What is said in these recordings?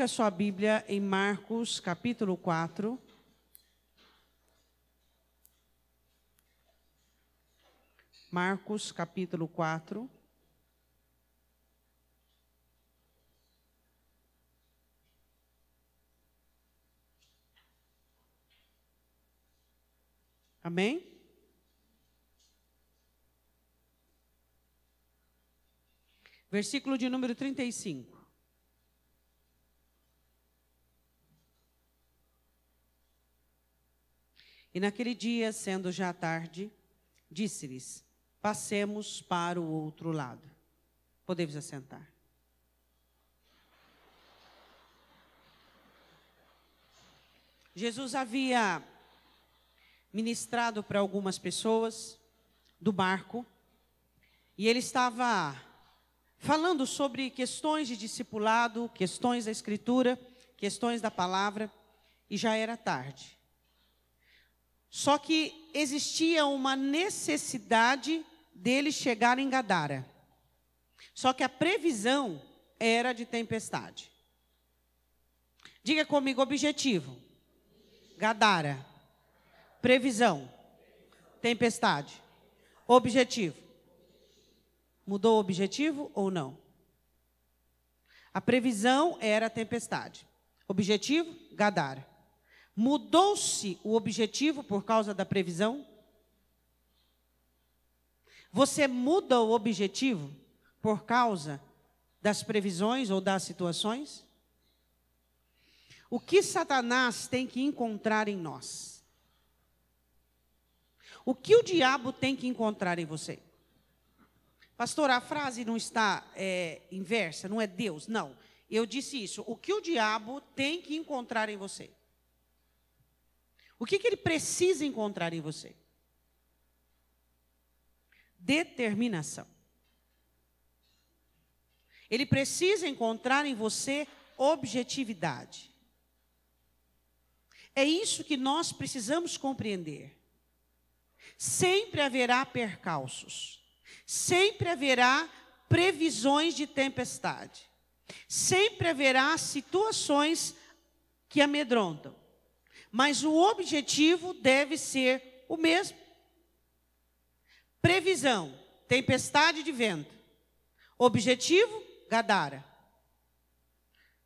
Abra sua Bíblia em Marcos, capítulo 4. Marcos, capítulo 4. Amém? Versículo de número 35. E naquele dia, sendo já tarde, disse-lhes: passemos para o outro lado. Podemos assentar. Jesus havia ministrado para algumas pessoas do barco, e ele estava falando sobre questões de discipulado, questões da Escritura, questões da palavra, e já era tarde. Só que existia uma necessidade dele chegar em Gadara. Só que a previsão era de tempestade. Diga comigo, objetivo. Gadara. Previsão. Tempestade. Objetivo. Mudou o objetivo ou não? A previsão era a tempestade. Objetivo, Gadara. Mudou-se o objetivo por causa da previsão? Você muda o objetivo por causa das previsões ou das situações? O que Satanás tem que encontrar em nós? O que o diabo tem que encontrar em você? Pastor, a frase não está inversa, não é Deus, não. Eu disse isso. O que o diabo tem que encontrar em você? O que ele precisa encontrar em você? Determinação. Ele precisa encontrar em você objetividade. É isso que nós precisamos compreender. Sempre haverá percalços. Sempre haverá previsões de tempestade. Sempre haverá situações que amedrontam. Mas o objetivo deve ser o mesmo. Previsão, tempestade de vento. Objetivo, Gadara.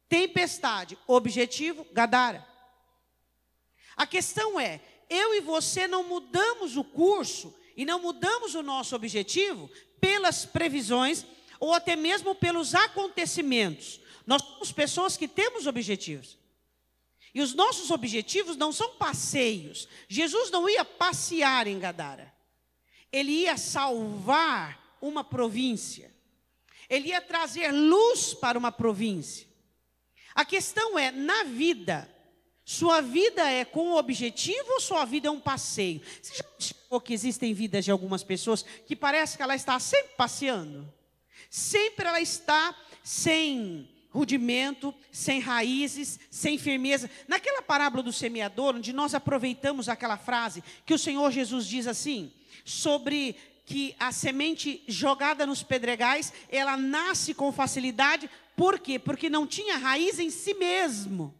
Tempestade, objetivo, Gadara. A questão é, eu e você não mudamos o curso e não mudamos o nosso objetivo pelas previsões ou até mesmo pelos acontecimentos. Nós somos pessoas que temos objetivos. E os nossos objetivos não são passeios. Jesus não ia passear em Gadara. Ele ia salvar uma província. Ele ia trazer luz para uma província. A questão é, na vida, sua vida é com objetivo ou sua vida é um passeio? Você já percebeu que existem vidas de algumas pessoas que parece que ela está sempre passeando? Sempre ela está sem rudimento, sem raízes, sem firmeza. Naquela parábola do semeador, onde nós aproveitamos aquela frase que o Senhor Jesus diz assim, sobre que a semente jogada nos pedregais, ela nasce com facilidade. Por quê? Porque não tinha raiz em si mesmo.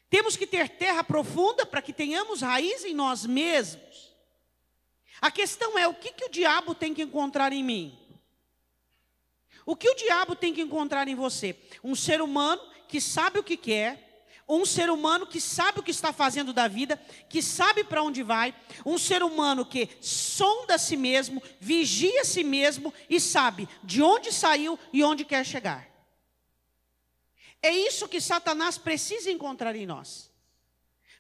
Temos que ter terra profunda para que tenhamos raiz em nós mesmos. A questão é, o que o diabo tem que encontrar em mim? O que o diabo tem que encontrar em você? Um ser humano que sabe o que quer, um ser humano que sabe o que está fazendo da vida, que sabe para onde vai, um ser humano que sonda a si mesmo, vigia a si mesmo e sabe de onde saiu e onde quer chegar. É isso que Satanás precisa encontrar em nós,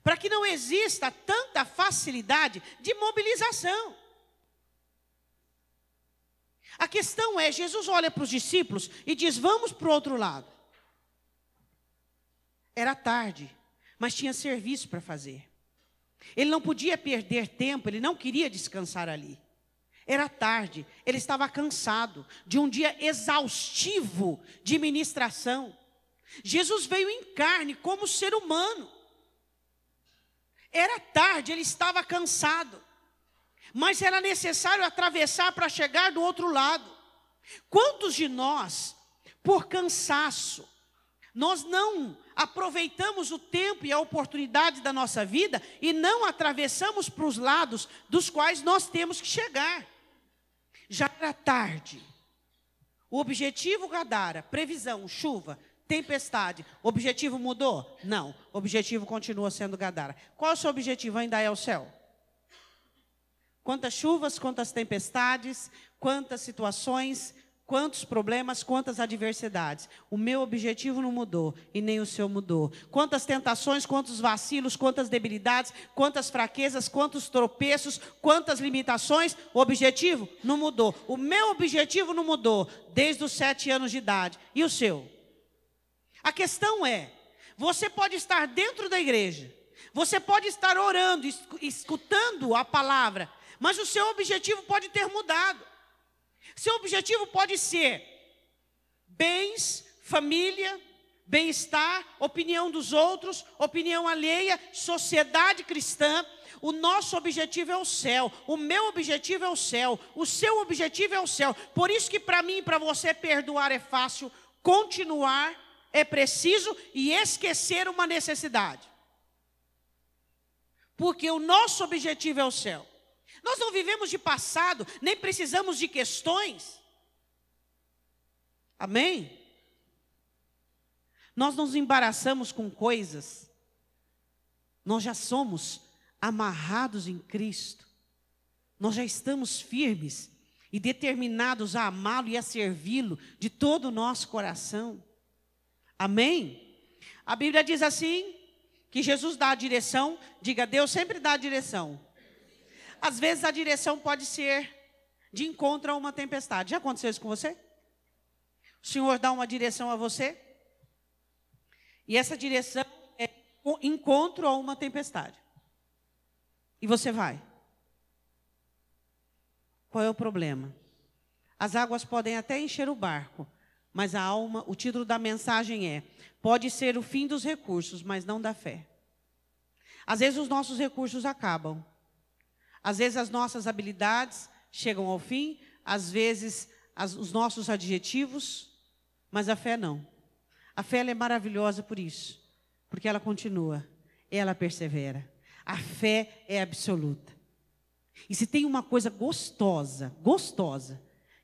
para que não exista tanta facilidade de mobilização. A questão é, Jesus olha para os discípulos e diz, vamos para o outro lado. Era tarde, mas tinha serviço para fazer. Ele não podia perder tempo, ele não queria descansar ali. Era tarde, ele estava cansado de um dia exaustivo de ministração. Jesus veio em carne como ser humano. Era tarde, ele estava cansado. Mas era necessário atravessar para chegar do outro lado. Quantos de nós, por cansaço, Nós não aproveitamos o tempo e a oportunidade da nossa vida e não atravessamos para os lados dos quais nós temos que chegar. Já era tarde. O objetivo Gadara, previsão, chuva, tempestade. O objetivo mudou? Não. O objetivo continua sendo Gadara. Qual é o seu objetivo? Ainda é o céu. Quantas chuvas, quantas tempestades, quantas situações, quantos problemas, quantas adversidades. O meu objetivo não mudou e nem o seu mudou. Quantas tentações, quantos vacilos, quantas debilidades, quantas fraquezas, quantos tropeços, quantas limitações. O objetivo não mudou. O meu objetivo não mudou desde os 7 anos de idade. E o seu? A questão é, você pode estar dentro da igreja, você pode estar orando, escutando a palavra, mas o seu objetivo pode ter mudado. Seu objetivo pode ser bens, família, bem-estar, opinião dos outros, opinião alheia, sociedade cristã. O nosso objetivo é o céu, o meu objetivo é o céu, o seu objetivo é o céu. Por isso que para mim e para você perdoar é fácil, continuar é preciso e esquecer uma necessidade. Porque o nosso objetivo é o céu. Nós não vivemos de passado, nem precisamos de questões. Amém? Nós nos embaraçamos com coisas. Nós já somos amarrados em Cristo. Nós já estamos firmes e determinados a amá-lo e a servi-lo de todo o nosso coração. Amém? A Bíblia diz assim, que Jesus dá a direção. Diga, Deus sempre dá a direção. Às vezes a direção pode ser de encontro a uma tempestade. Já aconteceu isso com você? O Senhor dá uma direção a você. E essa direção é encontro a uma tempestade. E você vai. Qual é o problema? As águas podem até encher o barco, mas a alma, o título da mensagem é: pode ser o fim dos recursos, mas não da fé. Às vezes os nossos recursos acabam. Às vezes as nossas habilidades chegam ao fim, às vezes os nossos adjetivos, mas a fé não. A fé ela é maravilhosa por isso, porque ela continua, ela persevera. A fé é absoluta. E se tem uma coisa gostosa,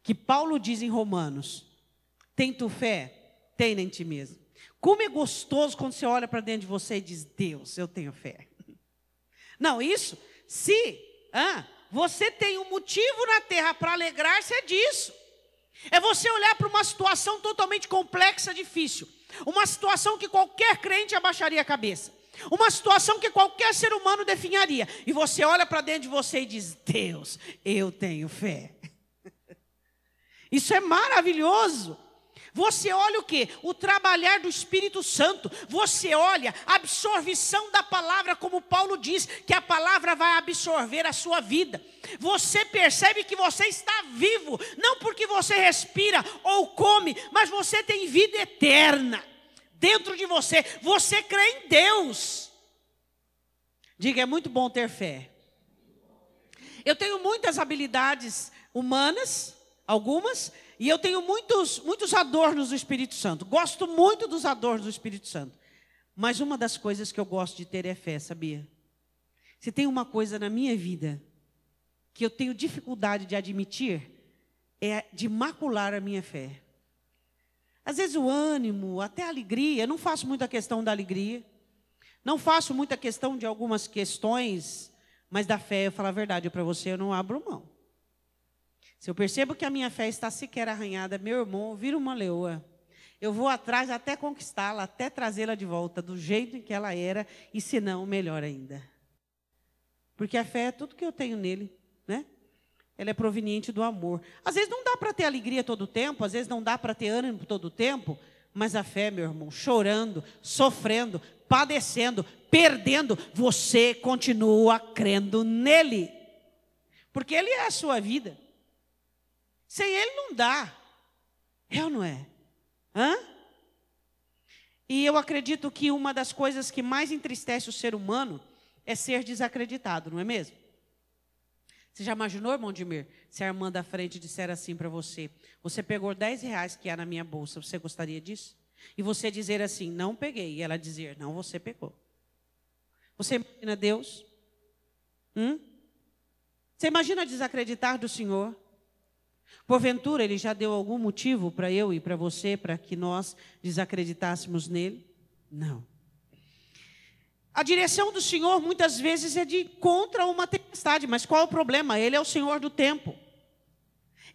que Paulo diz em Romanos: tem tu fé? Tem em ti mesmo. Como é gostoso quando você olha para dentro de você e diz: Deus, eu tenho fé. Não, isso, se você tem um motivo na terra para alegrar-se, é disso. É você olhar para uma situação totalmente complexa, difícil. Uma situação que qualquer crente abaixaria a cabeça. Uma situação que qualquer ser humano definharia. E você olha para dentro de você e diz: Deus, eu tenho fé. Isso é maravilhoso. Você olha o quê? O trabalhar do Espírito Santo. Você olha a absorção da palavra, como Paulo diz, que a palavra vai absorver a sua vida. Você percebe que você está vivo, não porque você respira ou come, mas você tem vida eterna dentro de você. Você crê em Deus. Diga, é muito bom ter fé. Eu tenho muitas habilidades humanas, algumas, e eu tenho muitos adornos do Espírito Santo. Gosto muito dos adornos do Espírito Santo. Mas uma das coisas que eu gosto de ter é fé, sabia? Se tem uma coisa na minha vida que eu tenho dificuldade de admitir, é de macular a minha fé. Às vezes o ânimo, até a alegria, eu não faço muita questão da alegria. Não faço muita questão de algumas questões, mas da fé, eu falo a verdade para você, eu não abro mão. Se eu percebo que a minha fé está sequer arranhada, meu irmão, vira uma leoa. Eu vou atrás até conquistá-la, até trazê-la de volta do jeito em que ela era, e se não, melhor ainda. Porque a fé é tudo que eu tenho nele, né? Ela é proveniente do amor. Às vezes não dá para ter alegria todo o tempo, às vezes não dá para ter ânimo todo o tempo, mas a fé, meu irmão, chorando, sofrendo, padecendo, perdendo, você continua crendo nele. Porque ele é a sua vida. Sem ele não dá. É ou não é? E eu acredito que uma das coisas que mais entristece o ser humano é ser desacreditado, não é mesmo? Você já imaginou, irmão Dimir, se a irmã da frente disser assim para você: você pegou R$10 que há na minha bolsa, você gostaria disso? E você dizer assim, não peguei. E ela dizer, não, você pegou. Você imagina Deus? Você imagina desacreditar do Senhor? Porventura, Ele já deu algum motivo para eu e para você, para que nós desacreditássemos nele? Não. A direção do Senhor muitas vezes é de contra uma tempestade, mas qual é o problema? Ele é o Senhor do tempo.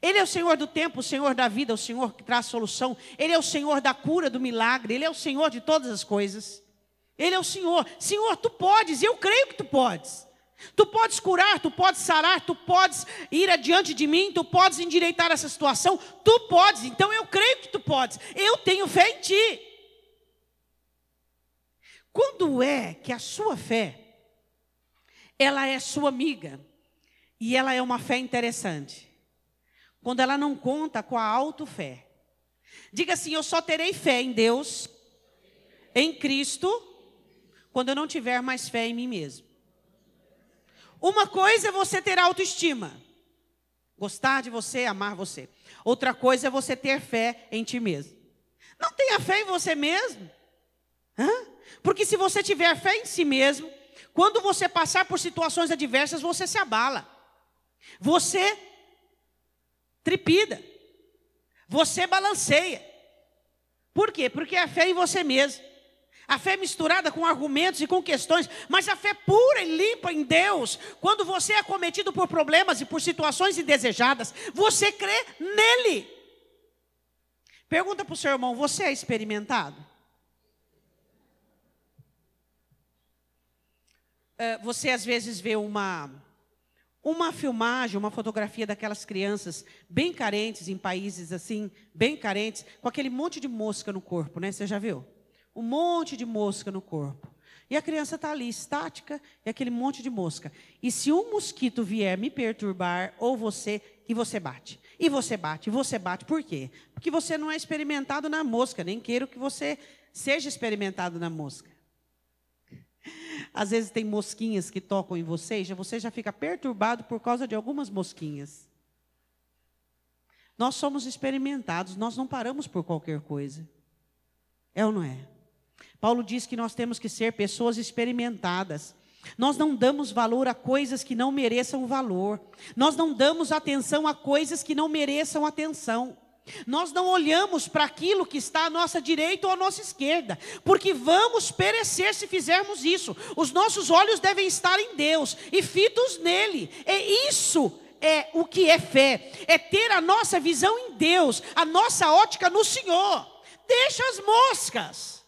Ele é o Senhor do tempo, o Senhor da vida, o Senhor que traz solução. Ele é o Senhor da cura, do milagre. Ele é o Senhor de todas as coisas. Ele é o Senhor. Senhor, tu podes, eu creio que tu podes. Tu podes curar, tu podes sarar, tu podes ir adiante de mim, tu podes endireitar essa situação. Tu podes, então eu creio que tu podes. Eu tenho fé em ti. Quando é que a sua fé, ela é sua amiga e ela é uma fé interessante? Quando ela não conta com a autofé. Diga assim, eu só terei fé em Deus, em Cristo, quando eu não tiver mais fé em mim mesmo. Uma coisa é você ter autoestima, gostar de você, amar você. Outra coisa é você ter fé em ti mesmo. Não tenha fé em você mesmo. Porque se você tiver fé em si mesmo, quando você passar por situações adversas, você se abala. Você trepida. Você balanceia. Por quê? Porque é a fé em você mesmo. A fé misturada com argumentos e com questões, mas a fé pura e limpa em Deus. Quando você é acometido por problemas e por situações indesejadas, você crê nele. Pergunta para o seu irmão, você é experimentado? Você às vezes vê uma filmagem, uma fotografia daquelas crianças bem carentes, em países assim, bem carentes, com aquele monte de mosca no corpo, né? Você já viu? Um monte de mosca no corpo. E a criança está ali, estática, e aquele monte de mosca. E se um mosquito vier me perturbar, ou você, e você bate. E você bate, e você bate. Por quê? Porque você não é experimentado na mosca, nem quero que você seja experimentado na mosca. Às vezes tem mosquinhas que tocam em você já fica perturbado por causa de algumas mosquinhas. Nós somos experimentados, nós não paramos por qualquer coisa. É ou não é? Paulo diz que nós temos que ser pessoas experimentadas. Nós não damos valor a coisas que não mereçam valor. Nós não damos atenção a coisas que não mereçam atenção. Nós não olhamos para aquilo que está à nossa direita ou à nossa esquerda, porque vamos perecer se fizermos isso. Os nossos olhos devem estar em Deus e fitos nele. E isso é o que é fé, é ter a nossa visão em Deus, a nossa ótica no Senhor. Deixa as moscas.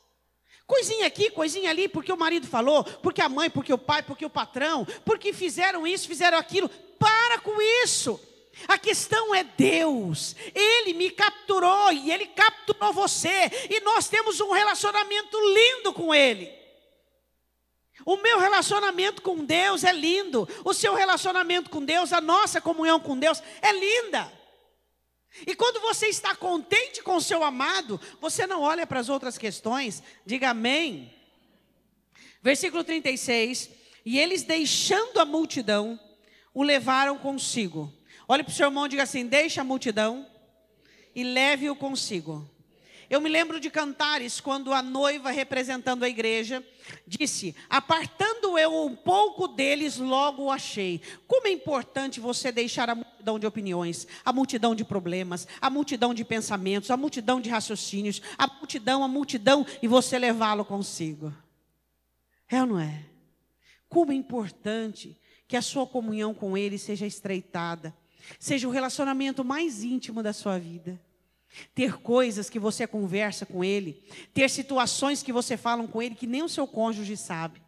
Coisinha aqui, coisinha ali, porque o marido falou, porque a mãe, porque o pai, porque o patrão, porque fizeram isso, fizeram aquilo. Para com isso. A questão é Deus. Ele me capturou e Ele capturou você. E nós temos um relacionamento lindo com Ele. O meu relacionamento com Deus é lindo. O seu relacionamento com Deus, a nossa comunhão com Deus é linda. E quando você está contente com o seu amado, você não olha para as outras questões. Diga amém. Versículo 36. E eles, deixando a multidão, o levaram consigo. Olhe para o seu irmão e diga assim, deixa a multidão e leve-o consigo. Eu me lembro de Cantares, quando a noiva, representando a igreja, disse, apartando eu um pouco deles, logo o achei. Como é importante você deixar a multidão de opiniões, a multidão de problemas, a multidão de pensamentos, a multidão de raciocínios, a multidão, e você levá-lo consigo. É ou não é? Como é importante que a sua comunhão com Ele seja estreitada, seja o relacionamento mais íntimo da sua vida. Ter coisas que você conversa com Ele, ter situações que você fala com Ele que nem o seu cônjuge sabe.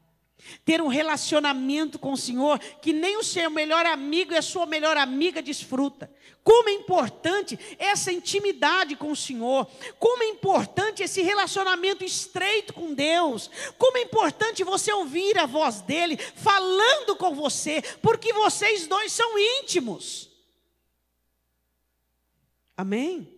Ter um relacionamento com o Senhor que nem o seu melhor amigo e a sua melhor amiga desfruta. Como é importante essa intimidade com o Senhor. Como é importante esse relacionamento estreito com Deus. Como é importante você ouvir a voz dEle falando com você, porque vocês dois são íntimos. Amém?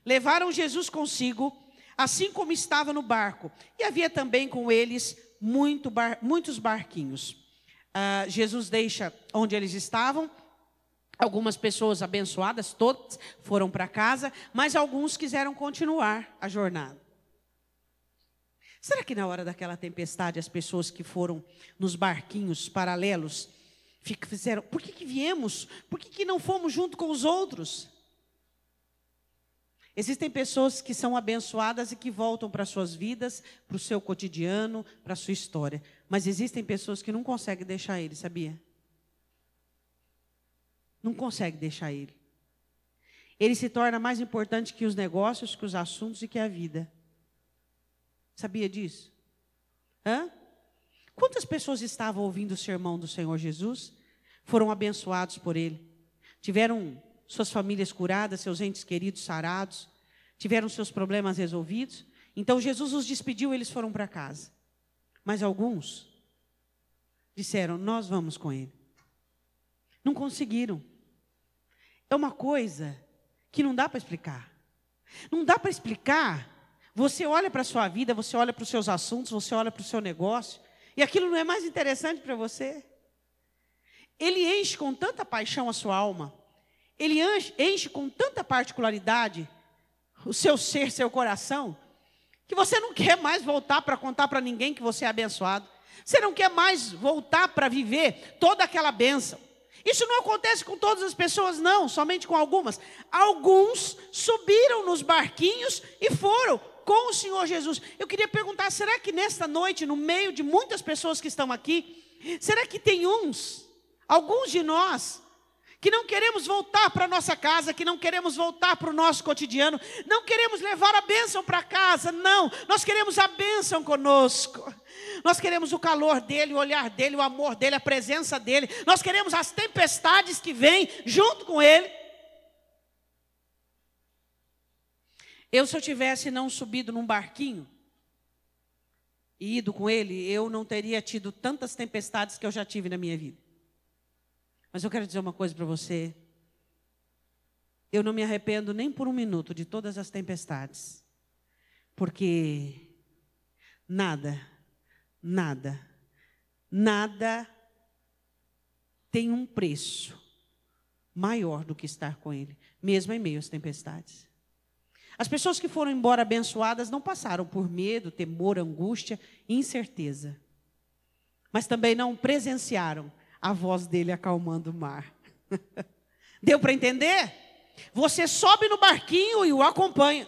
Levaram Jesus consigo, assim como estava no barco. E havia também com eles muitos barquinhos. Jesus deixa onde eles estavam. Algumas pessoas abençoadas, todas foram para casa, mas alguns quiseram continuar a jornada. Será que na hora daquela tempestade as pessoas que foram nos barquinhos paralelos fizeram, por que viemos? Por que não fomos junto com os outros? Existem pessoas que são abençoadas e que voltam para suas vidas, para o seu cotidiano, para a sua história. Mas existem pessoas que não conseguem deixar ele, sabia? Não conseguem deixar ele. Ele se torna mais importante que os negócios, que os assuntos e que a vida. Sabia disso? Quantas pessoas estavam ouvindo o sermão do Senhor Jesus? Foram abençoados por ele. Tiveram suas famílias curadas, seus entes queridos sarados. Tiveram seus problemas resolvidos. Então Jesus os despediu e eles foram para casa. Mas alguns disseram, nós vamos com ele. Não conseguiram. É uma coisa que não dá para explicar. Não dá para explicar. Você olha para a sua vida, você olha para os seus assuntos, você olha para o seu negócio, e aquilo não é mais interessante para você. Ele enche com tanta paixão a sua alma, ele enche com tanta particularidade o seu ser, seu coração, que você não quer mais voltar para contar para ninguém que você é abençoado. Você não quer mais voltar para viver toda aquela bênção. Isso não acontece com todas as pessoas, não, somente com algumas. Alguns subiram nos barquinhos e foram com o Senhor Jesus. Eu queria perguntar, será que nesta noite, no meio de muitas pessoas que estão aqui, será que tem alguns de nós, que não queremos voltar para a nossa casa, que não queremos voltar para o nosso cotidiano, não queremos levar a bênção para casa, não, nós queremos a bênção conosco, nós queremos o calor dele, o olhar dele, o amor dele, a presença dele, nós queremos as tempestades que vêm junto com ele. Se eu tivesse não subido num barquinho e ido com ele, eu não teria tido tantas tempestades que eu já tive na minha vida. Mas eu quero dizer uma coisa para você. Eu não me arrependo nem por um minuto de todas as tempestades. Porque nada tem um preço maior do que estar com ele, mesmo em meio às tempestades. As pessoas que foram embora abençoadas não passaram por medo, temor, angústia e incerteza. Mas também não presenciaram a voz dele acalmando o mar. Deu para entender? Você sobe no barquinho e o acompanha.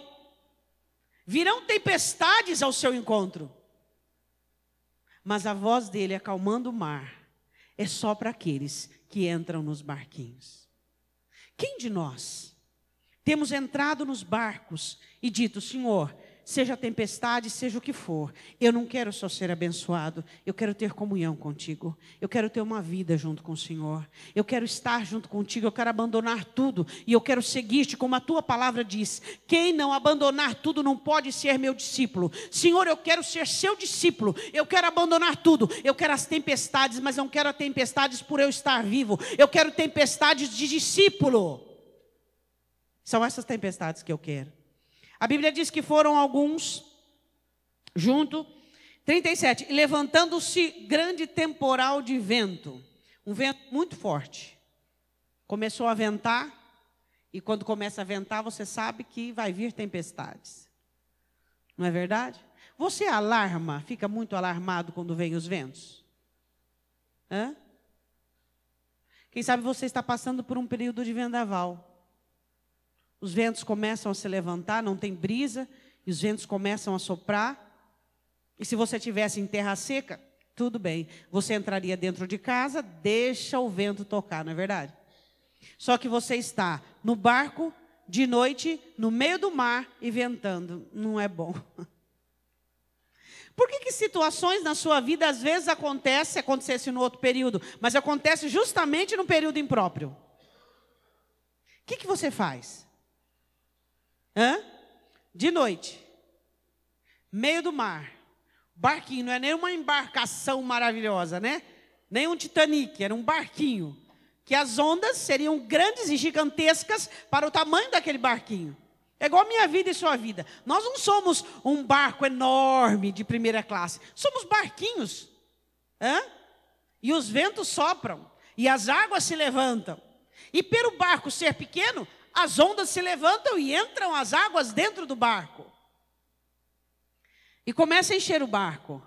Virão tempestades ao seu encontro. Mas a voz dele acalmando o mar é só para aqueles que entram nos barquinhos. Quem de nós temos entrado nos barcos e dito, Senhor, seja tempestade, seja o que for, eu não quero só ser abençoado, eu quero ter comunhão contigo, eu quero ter uma vida junto com o Senhor, eu quero estar junto contigo, eu quero abandonar tudo e eu quero seguir-te como a tua palavra diz. Quem não abandonar tudo não pode ser meu discípulo. Senhor, eu quero ser seu discípulo, eu quero abandonar tudo, eu quero as tempestades, mas não quero as tempestades por eu estar vivo, eu quero tempestades de discípulo. São essas tempestades que eu quero. A Bíblia diz que foram alguns junto. 37. Levantando-se grande temporal de vento. Um vento muito forte. Começou a ventar. E quando começa a ventar, você sabe que vai vir tempestades. Não é verdade? Você alarma, fica muito alarmado quando vem os ventos? Quem sabe você está passando por um período de vendaval. Os ventos começam a se levantar, não tem brisa, e os ventos começam a soprar. E se você estivesse em terra seca, tudo bem. Você entraria dentro de casa, deixa o vento tocar, não é verdade? Só que você está no barco, de noite, no meio do mar e ventando. Não é bom. Por que situações na sua vida às vezes acontecesse no outro período, mas acontece justamente no período impróprio? O que você faz? De noite, meio do mar, barquinho, não é nem uma embarcação maravilhosa, né? Nem um Titanic, era um barquinho, que as ondas seriam grandes e gigantescas para o tamanho daquele barquinho. É igual a minha vida e sua vida. Nós não somos um barco enorme de primeira classe, somos barquinhos. E os ventos sopram, e as águas se levantam. E pelo barco ser pequeno, as ondas se levantam e entram as águas dentro do barco. e começa a encher o barco.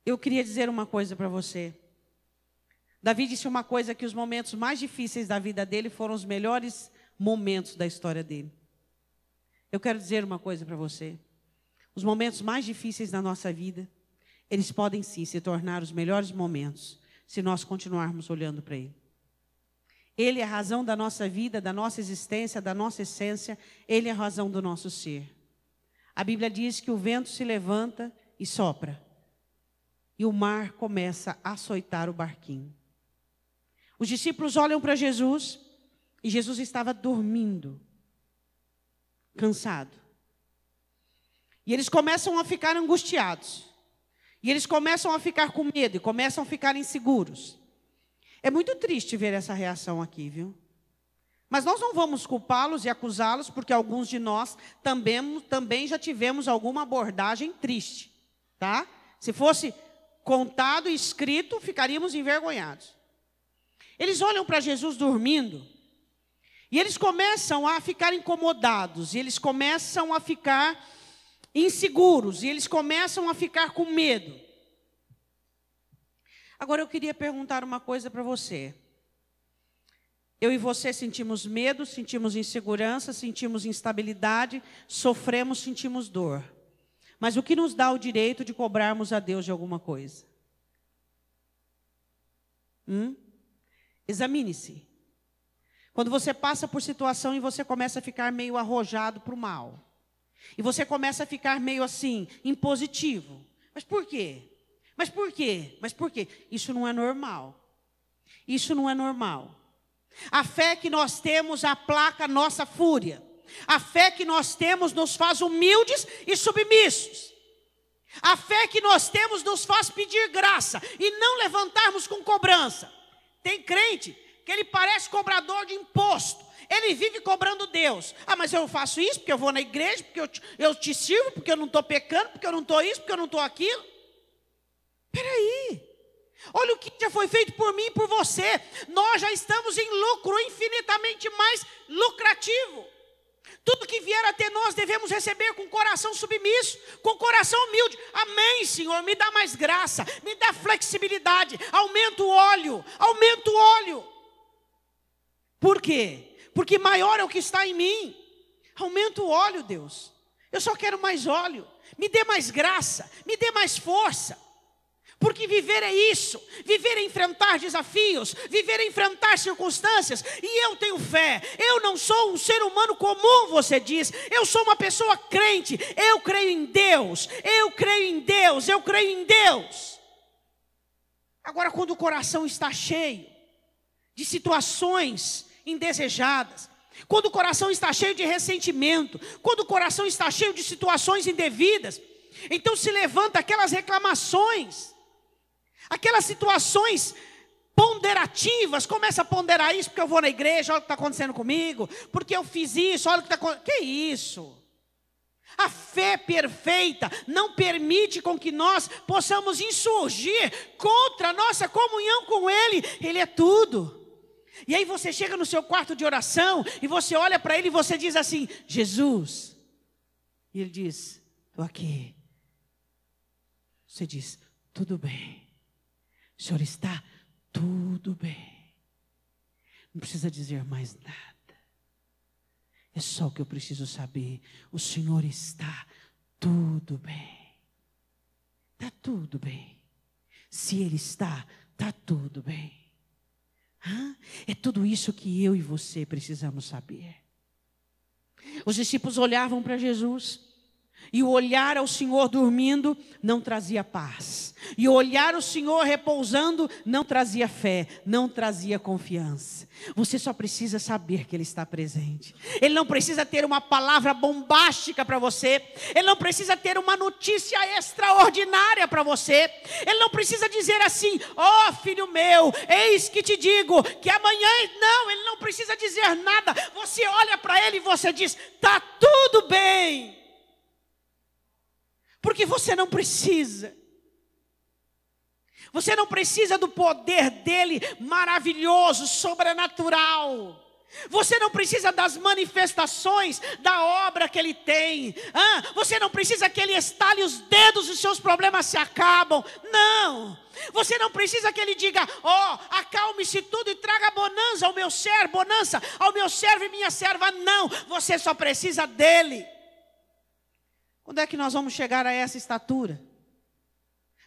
Eu queria dizer uma coisa para você. Davi disse uma coisa, que os momentos mais difíceis da vida dele foram os melhores momentos da história dele. Eu quero dizer uma coisa para você. Os momentos mais difíceis da nossa vida, eles podem sim se tornar os melhores momentos, se nós continuarmos olhando para Ele. Ele é a razão da nossa vida, da nossa existência, da nossa essência. Ele é a razão do nosso ser. A Bíblia diz que o vento se levanta e sopra. E o mar começa a açoitar o barquinho. Os discípulos olham para Jesus e Jesus estava dormindo, cansado. E eles começam a ficar angustiados. E eles começam a ficar com medo e começam a ficar inseguros. É muito triste ver essa reação aqui, viu? Mas nós não vamos culpá-los e acusá-los, porque alguns de nós também já tivemos alguma abordagem triste, tá? Se fosse contado e escrito, ficaríamos envergonhados. Eles olham para Jesus dormindo e eles começam a ficar incomodados, e eles começam a ficar inseguros, e eles começam a ficar com medo. Agora eu queria perguntar uma coisa para você. Eu e você sentimos medo, sentimos insegurança, sentimos instabilidade, sofremos, sentimos dor. Mas o que nos dá o direito de cobrarmos a Deus de alguma coisa? Examine-se. Quando você passa por situação e você começa a ficar meio arrojado para o mal. E você começa a ficar meio assim, impositivo. Mas por quê? Mas por quê? Mas por quê? Isso não é normal. Isso não é normal. A fé que nós temos aplaca a nossa fúria. A fé que nós temos nos faz humildes e submissos. A fé que nós temos nos faz pedir graça e não levantarmos com cobrança. Tem crente que ele parece cobrador de imposto. Ele vive cobrando Deus. Ah, mas eu faço isso porque eu vou na igreja, porque eu te sirvo, porque eu não estou pecando, porque eu não estou isso, porque eu não estou aquilo. Peraí. Olha o que já foi feito por mim e por você. Nós já estamos em lucro infinitamente mais lucrativo. Tudo que vier até nós devemos receber com coração submisso, com coração humilde. Amém, Senhor, me dá mais graça, me dá flexibilidade, aumenta o óleo, aumenta o óleo. Por quê? Porque maior é o que está em mim. Aumenta o óleo, Deus. Eu só quero mais óleo. Me dê mais graça, me dê mais força. Porque viver é isso, viver é enfrentar desafios, viver é enfrentar circunstâncias, e eu tenho fé. Eu não sou um ser humano comum, você diz, eu sou uma pessoa crente, eu creio em Deus, eu creio em Deus, eu creio em Deus. Agora, quando o coração está cheio de situações indesejadas, quando o coração está cheio de ressentimento, quando o coração está cheio de situações indevidas, então se levanta aquelas reclamações, aquelas situações ponderativas, começa a ponderar isso, porque eu vou na igreja, olha o que está acontecendo comigo, porque eu fiz isso, olha o que está acontecendo. Que isso? A fé perfeita não permite com que nós possamos insurgir contra a nossa comunhão com Ele. Ele é tudo. E aí você chega no seu quarto de oração, e você olha para Ele e você diz assim, Jesus. E Ele diz, estou aqui. Você diz, tudo bem. O Senhor está tudo bem. Não precisa dizer mais nada. É só o que eu preciso saber. O Senhor está tudo bem. Está tudo bem. Se Ele está tudo bem. É tudo isso que eu e você precisamos saber. Os discípulos olhavam para Jesus. E o olhar ao Senhor dormindo não trazia paz. E o olhar ao Senhor repousando não trazia fé, não trazia confiança. Você só precisa saber que Ele está presente. Ele não precisa ter uma palavra bombástica para você. Ele não precisa ter uma notícia extraordinária para você. Ele não precisa dizer assim, ó filho meu, eis que te digo que amanhã... Não, Ele não precisa dizer nada. Você olha para Ele e você diz, está tudo bem. Porque você não precisa. Você não precisa do poder dele maravilhoso, sobrenatural. Você não precisa das manifestações da obra que Ele tem. Você não precisa que Ele estale os dedos e os seus problemas se acabam. Não. Você não precisa que Ele diga: acalme-se tudo e traga bonança ao meu servo e minha serva. Não. Você só precisa dEle. Quando é que nós vamos chegar a essa estatura?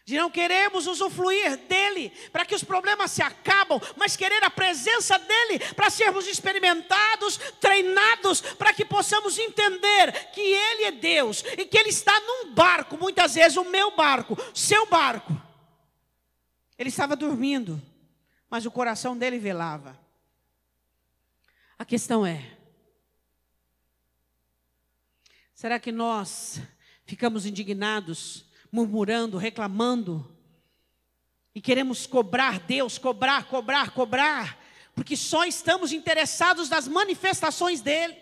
De não queremos usufruir dEle para que os problemas se acabam, mas querer a presença dEle para sermos experimentados, treinados, para que possamos entender que Ele é Deus e que Ele está num barco, muitas vezes o meu barco, seu barco. Ele estava dormindo, mas o coração dele velava. A questão é: será que nós ficamos indignados, murmurando, reclamando, e queremos cobrar Deus, cobrar, porque só estamos interessados nas manifestações dEle,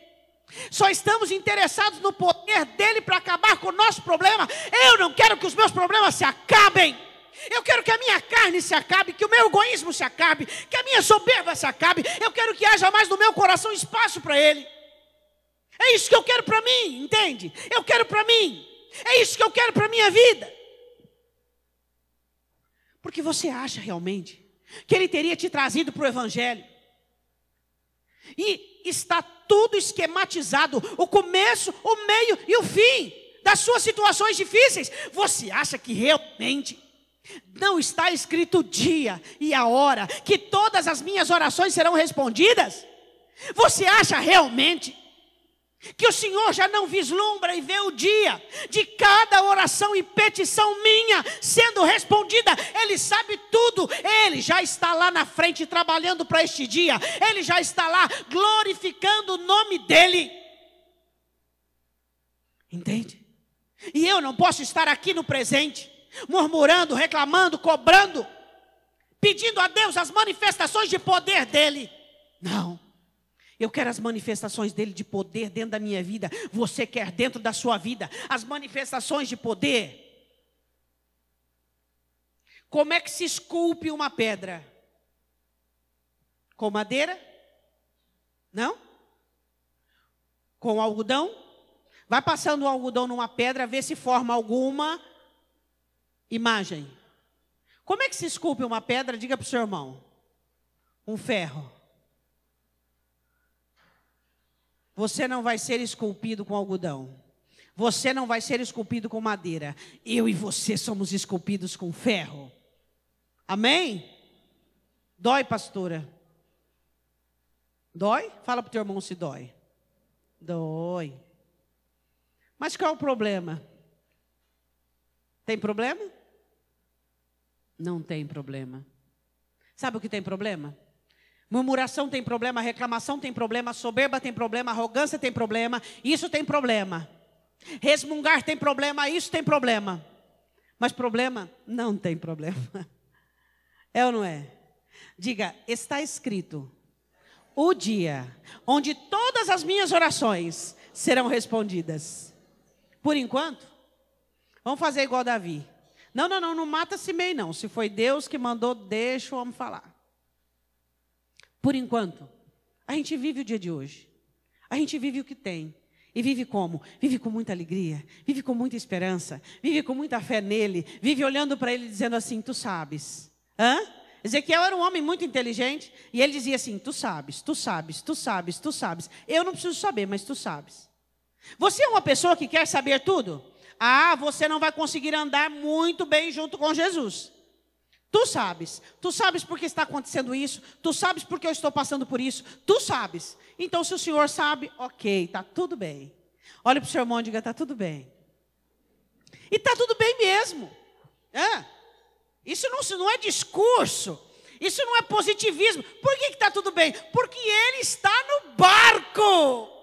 só estamos interessados no poder dEle para acabar com o nosso problema? Eu não quero que os meus problemas se acabem, eu quero que a minha carne se acabe, que o meu egoísmo se acabe, que a minha soberba se acabe. Eu quero que haja mais no meu coração espaço para Ele. É isso que eu quero para mim, entende? Eu quero para mim. É isso que eu quero para a minha vida. Porque você acha realmente que Ele teria te trazido para o Evangelho? E está tudo esquematizado, o começo, o meio e o fim das suas situações difíceis. Você acha que realmente não está escrito o dia e a hora que todas as minhas orações serão respondidas? Você acha realmente que o Senhor já não vislumbra e vê o dia de cada oração e petição minha sendo respondida? Ele sabe tudo. Ele já está lá na frente trabalhando para este dia. Ele já está lá glorificando o nome dEle. Entende? E eu não posso estar aqui no presente murmurando, reclamando, cobrando, pedindo a Deus as manifestações de poder dEle. Não. Eu quero as manifestações dEle de poder dentro da minha vida. Você quer dentro da sua vida as manifestações de poder? Como é que se esculpe uma pedra? Com madeira? Não? Com algodão? Vai passando o algodão numa pedra, vê se forma alguma imagem. Como é que se esculpe uma pedra? Diga para o seu irmão. Um ferro. Você não vai ser esculpido com algodão. Você não vai ser esculpido com madeira. Eu e você somos esculpidos com ferro. Amém? Dói, pastora? Dói? Fala para o teu irmão se dói. Dói. Mas qual é o problema? Tem problema? Não tem problema. Sabe o que tem problema? Murmuração tem problema, reclamação tem problema, soberba tem problema, arrogância tem problema, isso tem problema. Resmungar tem problema, isso tem problema. Mas problema não tem problema. É ou não é? Diga, está escrito o dia onde todas as minhas orações serão respondidas. Por enquanto, vamos fazer igual Davi. Não mata Simei não. Se foi Deus que mandou, deixa o homem falar. Por enquanto, a gente vive o dia de hoje. A gente vive o que tem. E vive como? Vive com muita alegria, vive com muita esperança, vive com muita fé nele, vive olhando para ele dizendo assim, tu sabes. Ezequiel era um homem muito inteligente e ele dizia assim, tu sabes, tu sabes, tu sabes, tu sabes. Eu não preciso saber, mas tu sabes. Você é uma pessoa que quer saber tudo? Você não vai conseguir andar muito bem junto com Jesus. Tu sabes porque está acontecendo isso, tu sabes porque eu estou passando por isso, tu sabes. Então se o Senhor sabe, ok, está tudo bem. Olha para o seu irmão e diga, está tudo bem. E está tudo bem mesmo. Isso não é discurso, isso não é positivismo. Por que está tudo bem? Porque Ele está no barco.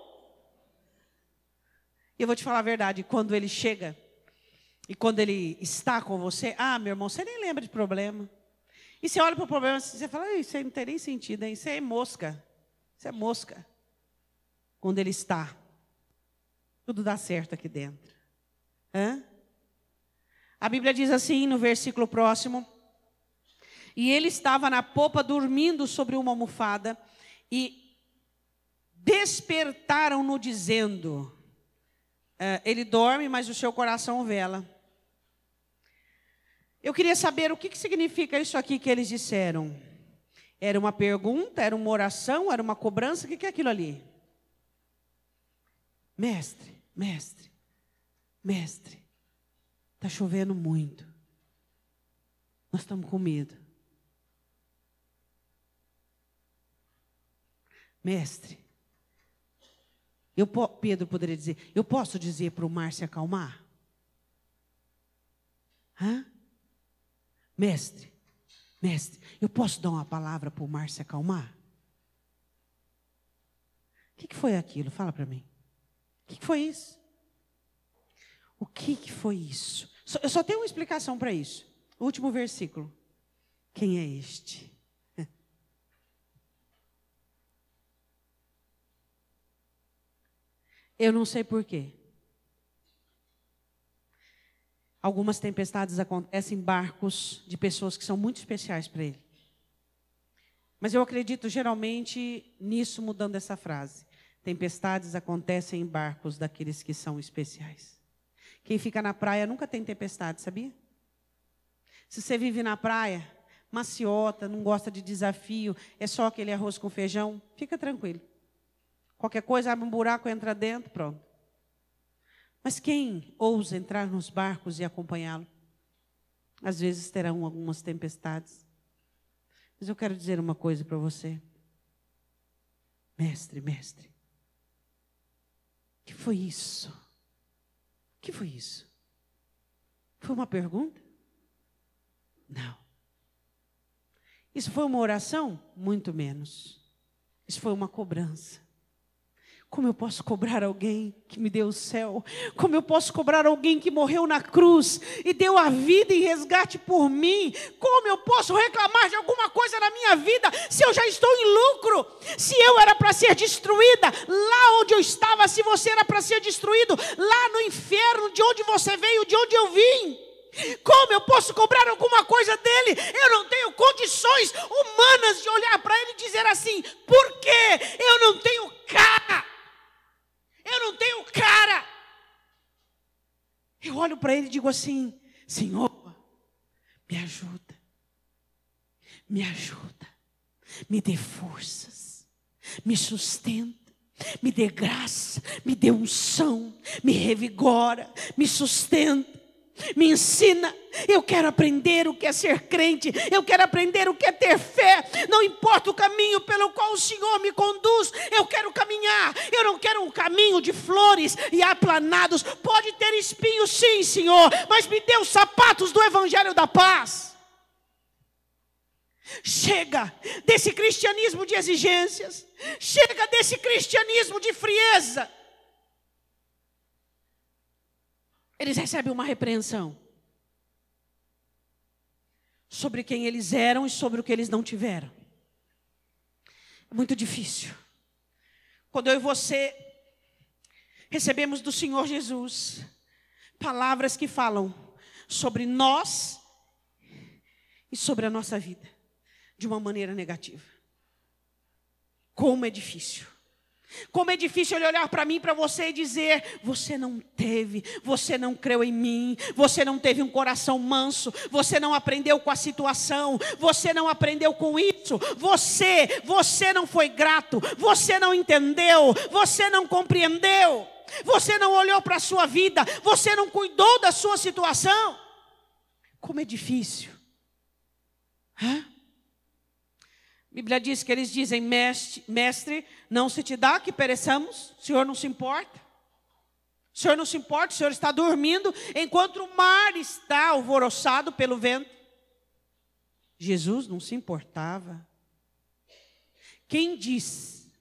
E eu vou te falar a verdade, quando Ele chega e quando Ele está com você, meu irmão, você nem lembra de problema. E você olha para o problema e você fala, isso aí não tem nem sentido, hein? Isso é mosca. Isso é mosca. Quando Ele está, tudo dá certo aqui dentro. A Bíblia diz assim, no versículo próximo, e ele estava na popa dormindo sobre uma almofada, e despertaram-no dizendo, ele dorme, mas o seu coração vela. Eu queria saber o que significa isso aqui que eles disseram. Era uma pergunta, era uma oração, era uma cobrança, o que é aquilo ali? Mestre, mestre, mestre, está chovendo muito. Nós estamos com medo. Mestre, Pedro poderia dizer, eu posso dizer para o mar se acalmar? Mestre, eu posso dar uma palavra para o mar se acalmar? O que foi aquilo? Fala para mim. O que foi isso? O que foi isso? Eu só tenho uma explicação para isso. O último versículo. Quem é este? Eu não sei porquê. Algumas tempestades acontecem em barcos de pessoas que são muito especiais para ele. Mas eu acredito geralmente nisso, mudando essa frase. Tempestades acontecem em barcos daqueles que são especiais. Quem fica na praia nunca tem tempestade, sabia? Se você vive na praia, maciota, não gosta de desafio, é só aquele arroz com feijão, fica tranquilo. Qualquer coisa, abre um buraco, entra dentro, pronto. Mas quem ousa entrar nos barcos e acompanhá-lo? Às vezes terão algumas tempestades. Mas eu quero dizer uma coisa para você. Mestre, mestre. O que foi isso? O que foi isso? Foi uma pergunta? Não. Isso foi uma oração? Muito menos. Isso foi uma cobrança. Como eu posso cobrar alguém que me deu o céu? Como eu posso cobrar alguém que morreu na cruz e deu a vida em resgate por mim? Como eu posso reclamar de alguma coisa na minha vida se eu já estou em lucro? Se eu era para ser destruída lá onde eu estava, se você era para ser destruído lá no inferno, de onde você veio, de onde eu vim? Como eu posso cobrar alguma coisa dele? Eu não tenho condições humanas de olhar para ele e dizer assim, por quê? Eu não tenho cara. Eu não tenho cara. Eu olho para ele e digo assim, Senhor, me ajuda. Me ajuda. Me dê forças. Me sustenta. Me dê graça. Me dê unção. Me revigora. Me sustenta. Me ensina. Eu quero aprender o que é ser crente. Eu quero aprender o que é ter fé. Não importa o caminho pelo qual o Senhor me conduz. Eu quero caminhar. Eu não quero um caminho de flores e aplanados. Pode ter espinhos sim, Senhor, mas me dê os sapatos do Evangelho da Paz. Chega desse cristianismo de exigências. Chega desse cristianismo de frieza. Eles recebem uma repreensão sobre quem eles eram e sobre o que eles não tiveram. É muito difícil. Quando eu e você recebemos do Senhor Jesus palavras que falam sobre nós e sobre a nossa vida de uma maneira negativa. Como é difícil. Como é difícil ele olhar para mim e para você e dizer, você não teve, você não creu em mim, você não teve um coração manso, você não aprendeu com a situação, você não aprendeu com isso, você não foi grato, você não entendeu, você não compreendeu, você não olhou para a sua vida, você não cuidou da sua situação. Como é difícil. A Bíblia diz que eles dizem, mestre, não se te dá que pereçamos? O Senhor não se importa? O Senhor não se importa? O Senhor está dormindo enquanto o mar está alvoroçado pelo vento? Jesus não se importava. Quem disse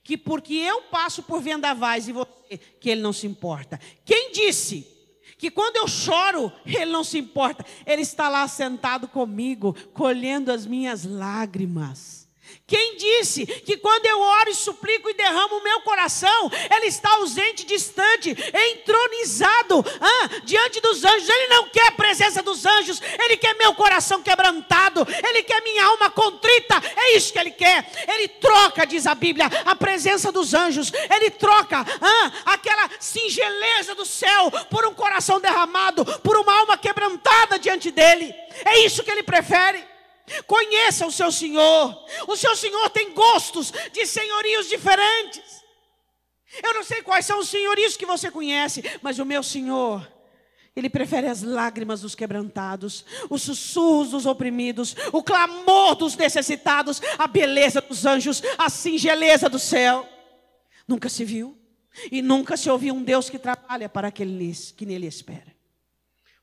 que porque eu passo por vendavais e você, que ele não se importa? Quem disse que quando eu choro, ele não se importa? Ele está lá sentado comigo, colhendo as minhas lágrimas. Quem disse que quando eu oro e suplico e derramo o meu coração, Ele está ausente, distante, entronizado diante dos anjos? Ele não quer a presença dos anjos, Ele quer meu coração quebrantado, Ele quer minha alma contrita, é isso que Ele quer. Ele troca, diz a Bíblia, a presença dos anjos, Ele troca aquela singeleza do céu por um coração derramado, por uma alma quebrantada diante dEle. É isso que Ele prefere. Conheça o seu Senhor. O seu Senhor tem gostos de senhorios diferentes. Eu não sei quais são os senhorios que você conhece, mas o meu Senhor, Ele prefere as lágrimas dos quebrantados, os sussurros dos oprimidos, o clamor dos necessitados, a beleza dos anjos, a singeleza do céu. Nunca se viu e nunca se ouviu um Deus que trabalha para aqueles que nele espera.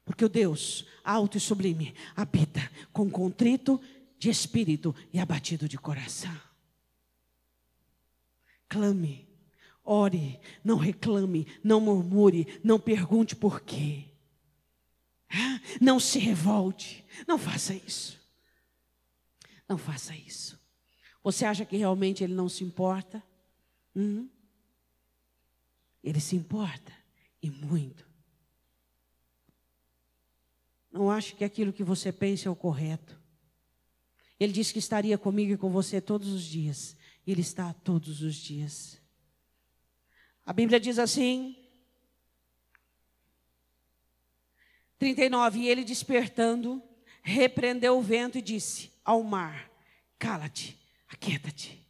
Porque o Deus alto e sublime habita com contrito de espírito e abatido de coração. Clame, ore, não reclame, não murmure, não pergunte por quê. Não se revolte, não faça isso. Não faça isso. Você acha que realmente Ele não se importa? Ele se importa, e muito. Não acho que aquilo que você pensa é o correto. Ele disse que estaria comigo e com você todos os dias. Ele está todos os dias. A Bíblia diz assim, 39, e ele despertando, repreendeu o vento e disse ao mar, cala-te, aquieta-te.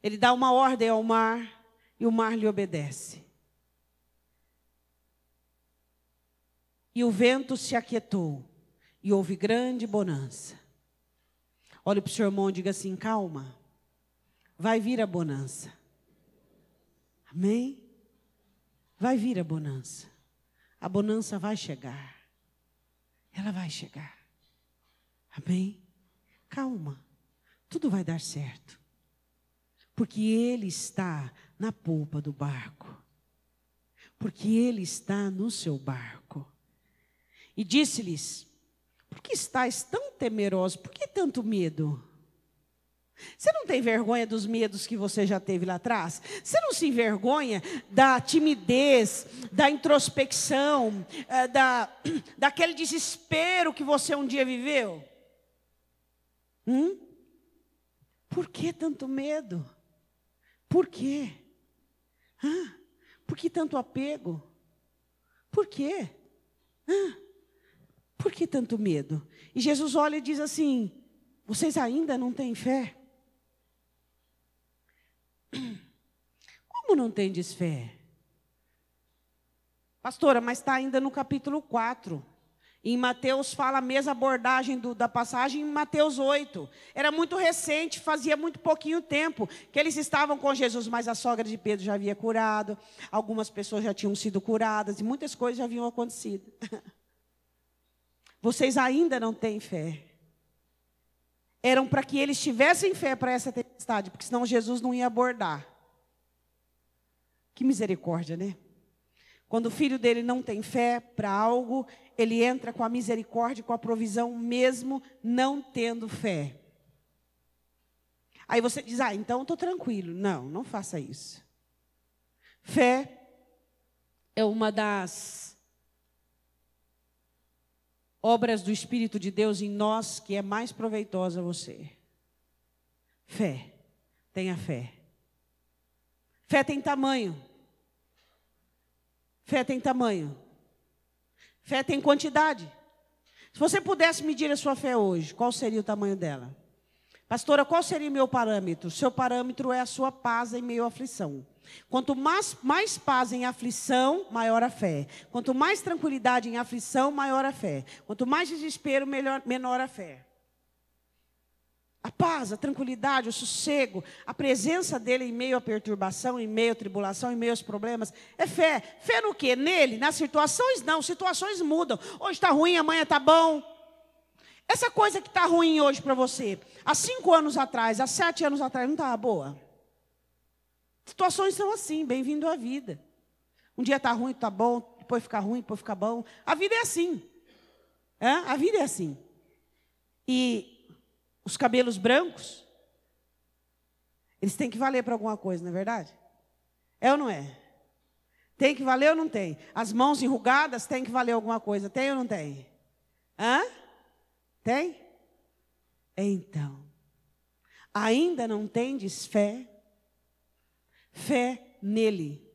Ele dá uma ordem ao mar e o mar lhe obedece. E o vento se aquietou, e houve grande bonança. Olhe para o seu irmão e diga assim, calma, vai vir a bonança. Amém? Vai vir a bonança. A bonança vai chegar. Ela vai chegar. Amém? Calma, tudo vai dar certo. Porque Ele está na polpa do barco. Porque Ele está no seu barco. E disse-lhes, por que estáis tão temerosos? Por que tanto medo? Você não tem vergonha dos medos que você já teve lá atrás? Você não se envergonha da timidez, da introspecção, daquele desespero que você um dia viveu? Por que tanto medo? Por quê? Por que tanto apego? Por quê? Por que tanto medo? E Jesus olha e diz assim, vocês ainda não têm fé? Como não tendes fé? Pastora, mas está ainda no capítulo 4. Em Mateus fala a mesma abordagem da passagem em Mateus 8. Era muito recente, fazia muito pouquinho tempo que eles estavam com Jesus, mas a sogra de Pedro já havia curado, algumas pessoas já tinham sido curadas e muitas coisas já haviam acontecido. Vocês ainda não têm fé. Eram para que eles tivessem fé para essa tempestade, porque senão Jesus não ia abordar. Que misericórdia, né? Quando o filho dele não tem fé para algo, ele entra com a misericórdia, com a provisão, mesmo não tendo fé. Aí você diz, então estou tranquilo. Não, não faça isso. Fé é uma das obras do Espírito de Deus em nós que é mais proveitosa a você. Fé. Tenha fé. Fé tem tamanho. Fé tem tamanho. Fé tem quantidade. Se você pudesse medir a sua fé hoje, qual seria o tamanho dela? Pastora, qual seria o meu parâmetro? Seu parâmetro é a sua paz em meio à aflição. Quanto mais paz em aflição, maior a fé. Quanto mais tranquilidade em aflição, maior a fé. Quanto mais desespero, menor a fé. A paz, a tranquilidade, o sossego, a presença dele em meio à perturbação, em meio à tribulação, em meio aos problemas, é fé. Fé no quê? Nele? Nas situações? Não, situações mudam. Hoje está ruim, amanhã está bom. Essa coisa que está ruim hoje para você, há 5 anos atrás, há 7 anos atrás, não estava boa? Situações são assim, bem-vindo à vida. Um dia está ruim, está bom, depois fica ruim, depois fica bom. A vida é assim. A vida é assim. E os cabelos brancos, eles têm que valer para alguma coisa, não é verdade? É ou não é? Tem que valer ou não tem? As mãos enrugadas têm que valer alguma coisa, tem ou não tem? Hã? Tem? Então, ainda não tendes fé? Fé nele.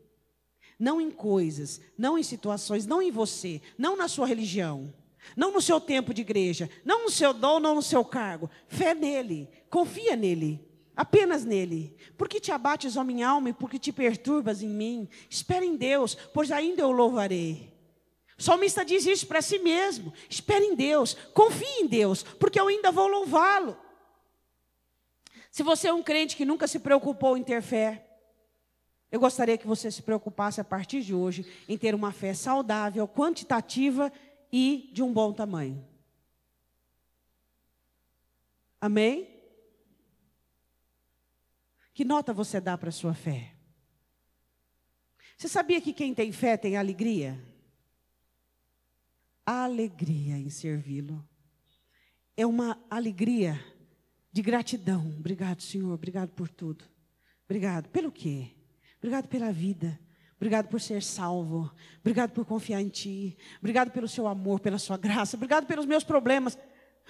Não em coisas, não em situações, não em você, não na sua religião, não no seu tempo de igreja, não no seu dom, não no seu cargo. Fé nele, confia nele, apenas nele. Por que te abates, ó minha alma, e por que te perturbas em mim? Espera em Deus, pois ainda eu louvarei. O salmista diz isso para si mesmo. Espere em Deus, confie em Deus, porque eu ainda vou louvá-lo. Se você é um crente que nunca se preocupou em ter fé, eu gostaria que você se preocupasse a partir de hoje em ter uma fé saudável, quantitativa e de um bom tamanho. Amém? Que nota você dá para a sua fé? Você sabia que quem tem fé tem alegria? Alegria em servi-lo. É uma alegria de gratidão. Obrigado, Senhor. Obrigado por tudo. Obrigado. Pelo quê? Obrigado pela vida. Obrigado por ser salvo. Obrigado por confiar em Ti. Obrigado pelo Seu amor, pela Sua graça. Obrigado pelos meus problemas.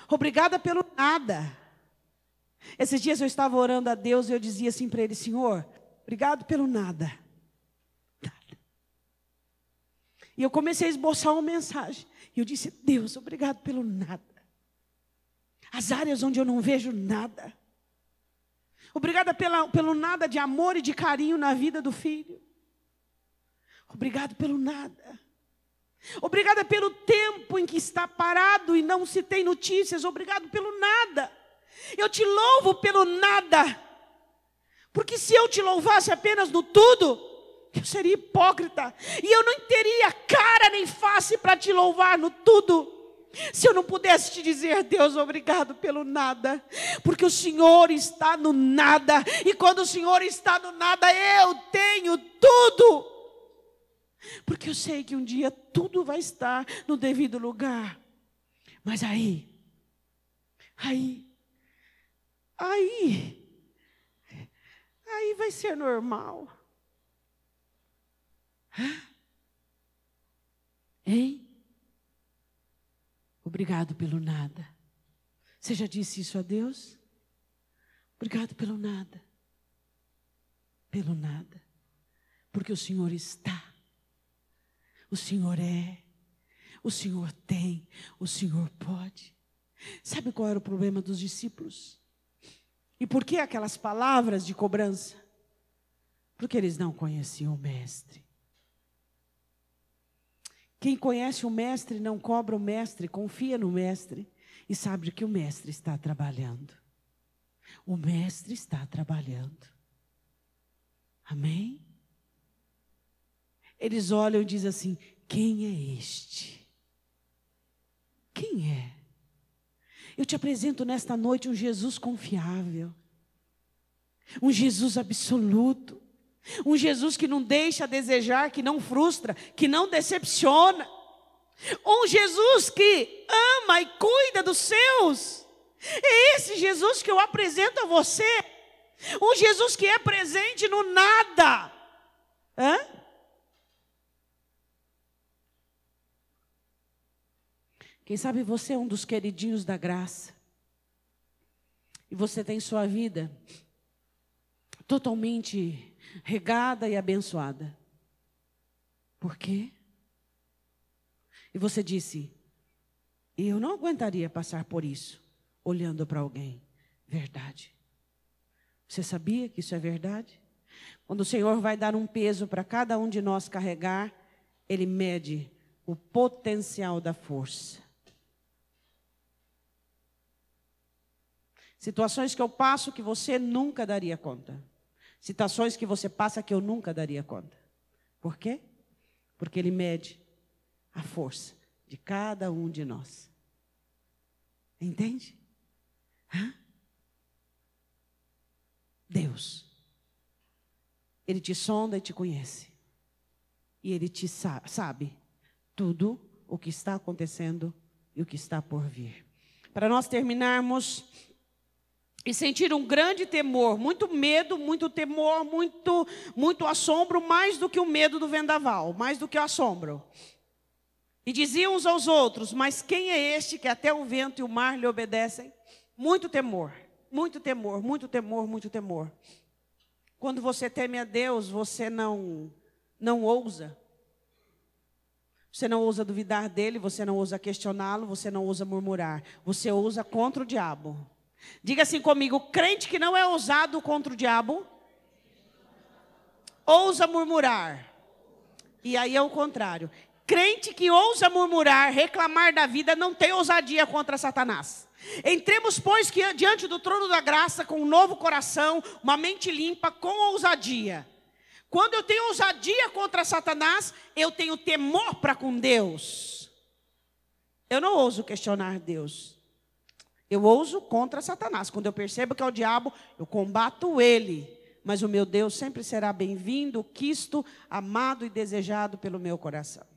Obrigada pelo nada. Esses dias eu estava orando a Deus e eu dizia assim para Ele: Senhor, obrigado pelo nada. Nada. E eu comecei a esboçar uma mensagem. E eu disse: Deus, obrigado pelo nada. As áreas onde eu não vejo nada. Obrigada pelo nada de amor e de carinho na vida do filho. Obrigado pelo nada. Obrigada pelo tempo em que está parado e não se tem notícias. Obrigado pelo nada. Eu te louvo pelo nada. Porque se eu te louvasse apenas no tudo, eu seria hipócrita. E eu não teria cara nem face para te louvar no tudo. Se eu não pudesse te dizer: Deus, obrigado pelo nada, porque o Senhor está no nada, e quando o Senhor está no nada, eu tenho tudo, porque eu sei que um dia tudo vai estar no devido lugar, mas aí vai ser normal. Hein? Obrigado pelo nada. Você já disse isso a Deus? Obrigado pelo nada. Pelo nada. Porque o Senhor está. O Senhor é. O Senhor tem. O Senhor pode. Sabe qual era o problema dos discípulos? E por que aquelas palavras de cobrança? Porque eles não conheciam o Mestre. Quem conhece o Mestre não cobra o Mestre, confia no Mestre e sabe que o Mestre está trabalhando. O Mestre está trabalhando. Amém? Eles olham e dizem assim: quem é este? Quem é? Eu te apresento nesta noite um Jesus confiável. Um Jesus absoluto. Um Jesus que não deixa a desejar, que não frustra, que não decepciona. Um Jesus que ama e cuida dos seus. É esse Jesus que eu apresento a você. Um Jesus que é presente no nada. Hã? Quem sabe você é um dos queridinhos da graça. E você tem sua vida totalmente regada e abençoada. Por quê? E você disse: eu não aguentaria passar por isso, olhando para alguém. Verdade. Você sabia que isso é verdade? Quando o Senhor vai dar um peso para cada um de nós carregar, Ele mede o potencial da força. Situações que eu passo que você nunca daria conta. Situações que você passa que eu nunca daria conta. Por quê? Porque Ele mede a força de cada um de nós. Entende? Hã? Deus. Ele te sonda e te conhece. E Ele te sabe tudo o que está acontecendo e o que está por vir. Para nós terminarmos, e sentir um grande temor, muito medo, muito temor, muito assombro, mais do que o medo do vendaval, mais do que o assombro. E diziam uns aos outros: mas quem é este que até o vento e o mar lhe obedecem? Muito temor, muito temor, muito temor, muito temor. Quando você teme a Deus, você não ousa. Você não ousa duvidar dele, você não ousa questioná-lo, você não ousa murmurar. Você ousa contra o diabo. Diga assim comigo: crente que não é ousado contra o diabo, ousa murmurar. E aí é o contrário. Crente que ousa murmurar, reclamar da vida, não tem ousadia contra Satanás. Entremos, pois, que diante do trono da graça, com um novo coração, uma mente limpa, com ousadia. Quando eu tenho ousadia contra Satanás, eu tenho temor para com Deus. Eu não ouso questionar Deus. Eu ouso contra Satanás. Quando eu percebo que é o diabo, eu combato ele. Mas o meu Deus sempre será bem-vindo, quisto, amado e desejado pelo meu coração.